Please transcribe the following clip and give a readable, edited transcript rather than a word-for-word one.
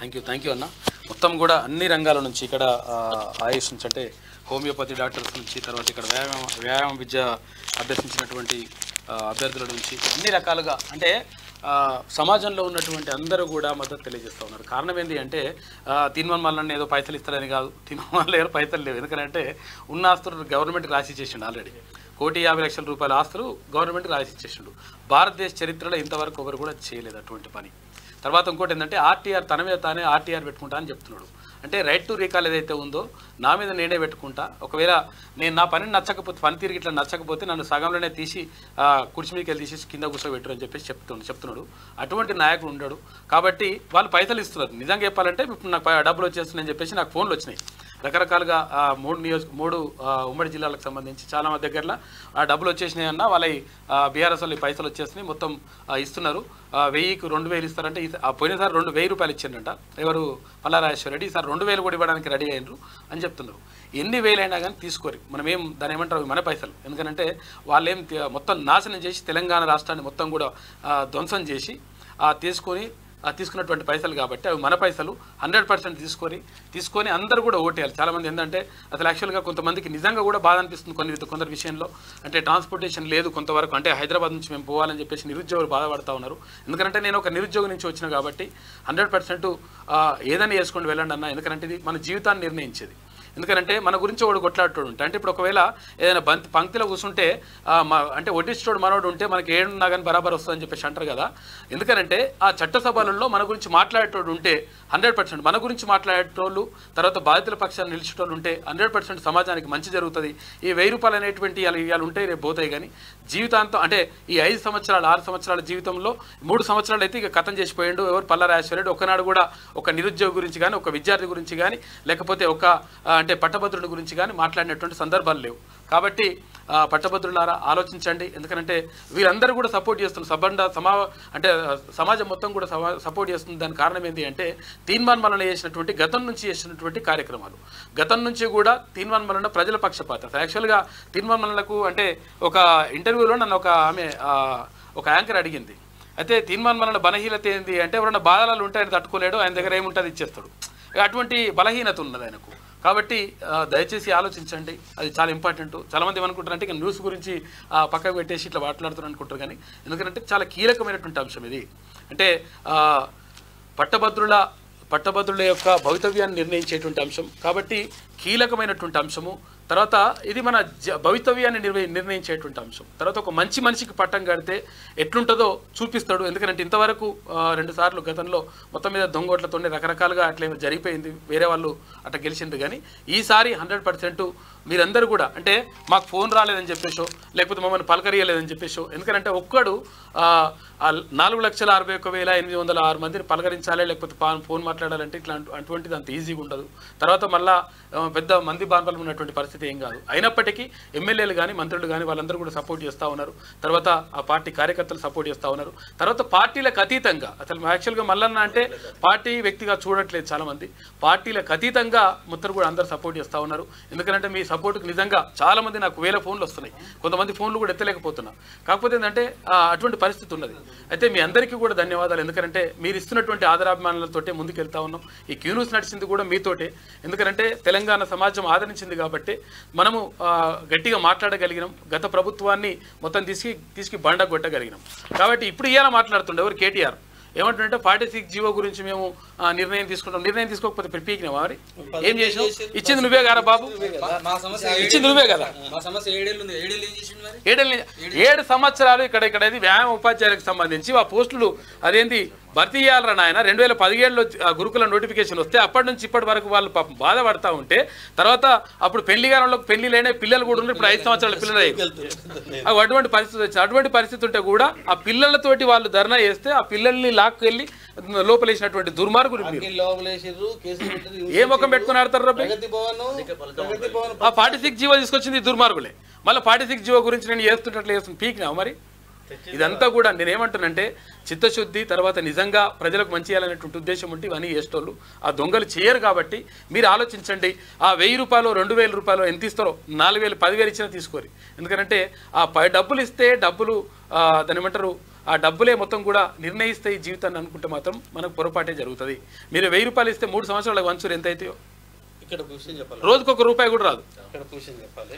Thank you అన్న. మొత్తం కూడా అన్ని రంగాల నుంచి ఇక్కడ ఆయుష్ నుంచి అంటే హోమియోపతి డాక్టర్స్ నుంచి తర్వాత ఇక్కడ వ్యాయామ విద్య అభ్యసించినటువంటి అభ్యర్థుల నుంచి అన్ని రకాలుగా అంటే సమాజంలో ఉన్నటువంటి అందరూ కూడా మద్దతు తెలియజేస్తూ ఉన్నారు. కారణం ఏంటి అంటే తిన్మన్ ఏదో పైసలు ఇస్తారని కాదు, తిన్మన్ ఏదో పైసలు లేవు. ఎందుకంటే ఉన్న ఆస్తులు గవర్నమెంట్కి రాసి ఇచ్చేసిండు. ఆల్రెడీ 1,50,00,000 రూపాయల ఆస్తులు గవర్నమెంట్కి రాసి ఇచ్చేసిండు. భారతదేశ చరిత్రలో ఇంతవరకు ఎవరు కూడా చేయలేదు అటువంటి పని. తర్వాత ఇంకోటి ఏంటంటే ఆర్టీఆర్ తన మీద తానే ఆర్టీఆర్ పెట్టుకుంటా అని చెప్తున్నాడు. అంటే రైట్ టు రీకాల్ ఏదైతే ఉందో నా మీద నేనే పెట్టుకుంటా, ఒకవేళ నేను నా పనిని నచ్చకపోతే పనితీరుకి ఇట్లా నచ్చకపోతే నన్ను సగంలోనే తీసి కుర్చీ మీదకి వెళ్ళి తీసి కింద కూర్చోబెట్టరు అని చెప్పేసి చెప్తున్నాడు. అటువంటి నాయకుడు ఉండడు. కాబట్టి వాళ్ళు పైసలు ఇస్తున్నారు. నిజంగా చెప్పాలంటే ఇప్పుడు నాకు డబ్బులు వచ్చేస్తున్నాయని చెప్పేసి నాకు ఫోన్లు వచ్చినాయి రకరకాలుగా. 3 ఉమ్మడి జిల్లాలకు సంబంధించి చాలా మంది దగ్గరలో ఆ డబ్బులు వచ్చేసినాయి అన్న, వాళ్ళ బీఆర్ఎస్ వాళ్ళు పైసలు వచ్చేసినాయి మొత్తం ఇస్తున్నారు. 1000కి 2,000 ఇస్తారంటే పోయినసారి 2,000 రూపాయలు ఇచ్చిండంట ఎవరు పల్లారాజేశ్వరరెడ్డి, ఈసారి 2,000 కూడా ఇవ్వడానికి రెడీ అయినరు అని చెప్తున్నారు. ఎన్ని వేలైనా కానీ తీసుకోరు. మనం ఏం దాని ఏమంటారు మన పైసలు. ఎందుకంటే వాళ్ళు ఏం మొత్తం నాశనం చేసి తెలంగాణ రాష్ట్రాన్ని మొత్తం కూడా ధ్వంసం చేసి తీసుకున్నటువంటి పైసలు కాబట్టి అవి మన పైసలు 100% తీసుకొని అందరూ కూడా ఓటేయాలి. చాలామంది ఏంటంటే అసలు యాక్చువల్గా కొంతమందికి నిజంగా కూడా బాధ అనిపిస్తుంది కొందరి విషయంలో. అంటే ట్రాన్స్పోర్టేషన్ లేదు కొంతవరకు, అంటే హైదరాబాద్ నుంచి మేము పోవాలని చెప్పేసి నిరుద్యోగులు బాధపడుతూ ఉన్నారు. ఎందుకంటే నేను ఒక నిరుద్యోగం నుంచి వచ్చిన కాబట్టి 100% ఏదైనా చేసుకొని వెళ్ళండి అన్న. ఎందుకంటే ఇది మన జీవితాన్ని నిర్ణయించేది. ఎందుకంటే మన గురించి వాడు కొట్లాడటోడు ఉంటే, అంటే ఇప్పుడు ఒకవేళ ఏదైనా పంక్తిలో కూర్చుంటే అంటే వడ్డిస్తోడు మనోడు ఉంటే మనకి ఏడున్నా కానీ బరాబర్ వస్తుందని చెప్పేసి అంటారు కదా. ఎందుకంటే ఆ చట్టసభలలో మన గురించి మాట్లాడేటోడు ఉంటే 100% మన గురించి మాట్లాడేటోళ్ళు, తర్వాత బాధితుల పక్షాన్ని నిలిచేటోళ్ళు ఉంటే 100% సమాజానికి మంచి జరుగుతుంది. ఈ 1000 రూపాయలు అనేటువంటి ఇవాళ ఉంటాయి రేపు పోతాయి. కానీ జీవితాంతం అంటే ఈ 5 సంవత్సరాలు 6 సంవత్సరాల జీవితంలో 3 సంవత్సరాలు అయితే ఇక కథం చేసిపోయాడు ఎవరు పల్లారాజేశ్వరరెడ్డి. ఒకనాడు కూడా ఒక నిరుద్యోగి గురించి కానీ, ఒక విద్యార్థి గురించి కానీ, లేకపోతే ఒక అంటే పట్టభద్రుడి గురించి కానీ మాట్లాడినటువంటి సందర్భాలు లేవు. కాబట్టి పట్టభద్రులారా ఆలోచించండి. ఎందుకంటే వీరందరూ కూడా సపోర్ట్ చేస్తున్నారు. అంటే సమాజం మొత్తం కూడా సపోర్ట్ చేస్తుంది. దానికి కారణం ఏంటి అంటే తీన్మాన్ మల్లన చేసినటువంటి గతం నుంచి చేసినటువంటి కార్యక్రమాలు. గతం నుంచి కూడా తీన్మాన్ మల్లన ప్రజల పక్షపాత. యాక్చువల్గా తీన్మాన్ మల్లనకు అంటే ఒక ఇంటర్వ్యూలో నన్ను ఒక యాంకర్ అడిగింది. అయితే తీన్మాన్ మల్లన బలహీనత ఏంటి అంటే ఎవరైనా బాధలు ఉంటే ఆయన తట్టుకోలేడు, ఆయన దగ్గర ఏముంటుంది ఇచ్చేస్తాడు. అటువంటి బలహీనత ఉన్నది ఆయనకు. కాబట్టి దయచేసి ఆలోచించండి, అది చాలా ఇంపార్టెంట్. చాలామంది ఏమనుకుంటారంటే ఇక న్యూస్ గురించి పక్కకు పెట్టేసి ఇట్లా మాట్లాడుతున్నారు అనుకుంటారు. కానీ ఎందుకంటే చాలా కీలకమైనటువంటి అంశం ఇది. అంటే పట్టభద్రుల యొక్క భవితవ్యాన్ని నిర్ణయించేటువంటి అంశం కాబట్టి కీలకమైనటువంటి అంశము. తర్వాత ఇది మన భవితవ్యాన్ని నిర్ణయించేటువంటి అంశం. తర్వాత ఒక మంచి మనిషికి పట్టం కడితే ఎట్లుంటుందో చూపిస్తాడు. ఎందుకంటే ఇంతవరకు 2 సార్లు గతంలో మొత్తం మీద దొంగోట్లతోనే రకరకాలుగా అట్లా జరిగిపోయింది, వేరే వాళ్ళు అట్లా గెలిచిండ్రు. కానీ ఈసారి 100% మీరందరూ కూడా అంటే మాకు ఫోన్ రాలేదని చెప్పేసో, లేకపోతే మమ్మల్ని పలకరియలేదని చెప్పేసో. ఎందుకంటే ఒక్కడు 4,61,806 మందిని పలకరించాలి, లేకపోతే ఫోన్ మాట్లాడాలంటే ఇట్లా అటువంటిది అంత ఈజీగా ఉండదు. తర్వాత మళ్ళా పెద్ద మంది బాన్పలం ఉన్నటువంటి పరిస్థితి ఏం కాదు. అయినప్పటికీ ఎమ్మెల్యేలు కానీ మంత్రులు కానీ వాళ్ళందరూ కూడా సపోర్ట్ చేస్తూ ఉన్నారు. తర్వాత ఆ పార్టీ కార్యకర్తలు సపోర్ట్ చేస్తూ ఉన్నారు. తర్వాత పార్టీలకు అతీతంగా అసలు యాక్చువల్గా మల్లన్న అంటే పార్టీ వ్యక్తిగా చూడట్లేదు చాలామంది. పార్టీలకు అతీతంగా మొత్తం కూడా అందరూ సపోర్ట్ చేస్తూ ఉన్నారు. ఎందుకంటే మీ సపోర్ట్కి నిజంగా చాలామంది నాకు 1000 ఫోన్లు వస్తున్నాయి, కొంతమంది ఫోన్లు కూడా ఎత్తలేకపోతున్నారు. కాకపోతే ఏంటంటే అటువంటి పరిస్థితి ఉన్నది. అయితే మీ అందరికీ కూడా ధన్యవాదాలు. ఎందుకంటే మీరు ఇస్తున్నటువంటి ఆదరాభిమానాలతోటే ముందుకెళ్తా ఉన్నాం. ఈ క్యూన్యూస్ నడిచింది కూడా మీతోటే. ఎందుకంటే తెలంగాణ సమాజం ఆదరించింది కాబట్టి మనము గట్టిగా మాట్లాడగలిగినాం. గత ప్రభుత్వాన్ని మొత్తం తీసుకు బండగొట్టగలిగినాం. కాబట్టి ఇప్పుడు ఇవాళ మాట్లాడుతుండే ఎవరు కేటీఆర్ ఏమంటుంటే 46 జీవో గురించి మేము నిర్ణయం తీసుకుంటాం. నిర్ణయం తీసుకోకపోతే పీకినావా మరి ఏం చేసినావు? ఇచ్చింది నువ్వే కదా బాబు, ఇచ్చింది నువ్వే కదా. 7 సంవత్సరాలు ఇక్కడ వ్యాయామ ఉపాధ్యాయులకు సంబంధించి ఆ పోస్టులు అదేంటి భర్తీ చేయాలరా నాయన. 2017లో గురుకుల నోటిఫికేషన్ వస్తే అప్పటి నుంచి ఇప్పటి వరకు వాళ్ళు పాపం బాధపడతా ఉంటే, తర్వాత అప్పుడు పెళ్లిగారంలోకి పెళ్లిలైన పిల్లలు కూడా ఉన్నారు. ఇప్పుడు 5 సంవత్సరాల పిల్లలు అటువంటి పరిస్థితి వచ్చింది. అటువంటి పరిస్థితి ఉంటే కూడా ఆ పిల్లలతోటి వాళ్ళు ధర్నా చేస్తే ఆ పిల్లల్ని లాక్కెళ్ళి లోపలేసినటువంటి దుర్మార్గులు ఏ ముఖం పెట్టుకుని ఆడతారు? ఆ 46 జీవో తీసుకొచ్చింది దుర్మార్గులే. మళ్ళీ 46 జీవో గురించి నేను చేస్తున్నట్లు పీకినా మరి. ఇదంతా కూడా నేనేమంటానంటే చిత్తశుద్ధి, తర్వాత నిజంగా ప్రజలకు మంచి చేయాలనేటువంటి ఉద్దేశం ఉంటే ఇవన్నీ చేసేటోళ్ళు ఆ దొంగలు చేయరు. కాబట్టి మీరు ఆలోచించండి. ఆ 1000 రూపాయలు 2000 రూపాయలు ఎంత ఇస్తారో 4000 10,000 ఇచ్చినా తీసుకోరు. ఎందుకంటే ఆ డబ్బులు ఇస్తే డబ్బులు దాని ఏమంటారు ఆ డబ్బులే మొత్తం కూడా నిర్ణయిస్తే ఈ జీవితాన్ని అనుకుంటే మాత్రం మనకు పొరపాటే జరుగుతుంది. మీరు 1000 రూపాయలు ఇస్తే 3 సంవత్సరాలకు వంచూరు ఎంత అవుతాయో ఇక్కడ విషయం చెప్పాలి, రోజుకొక రూపాయి కూడా రాదు. ఇక్కడ విషయం చెప్పాలి.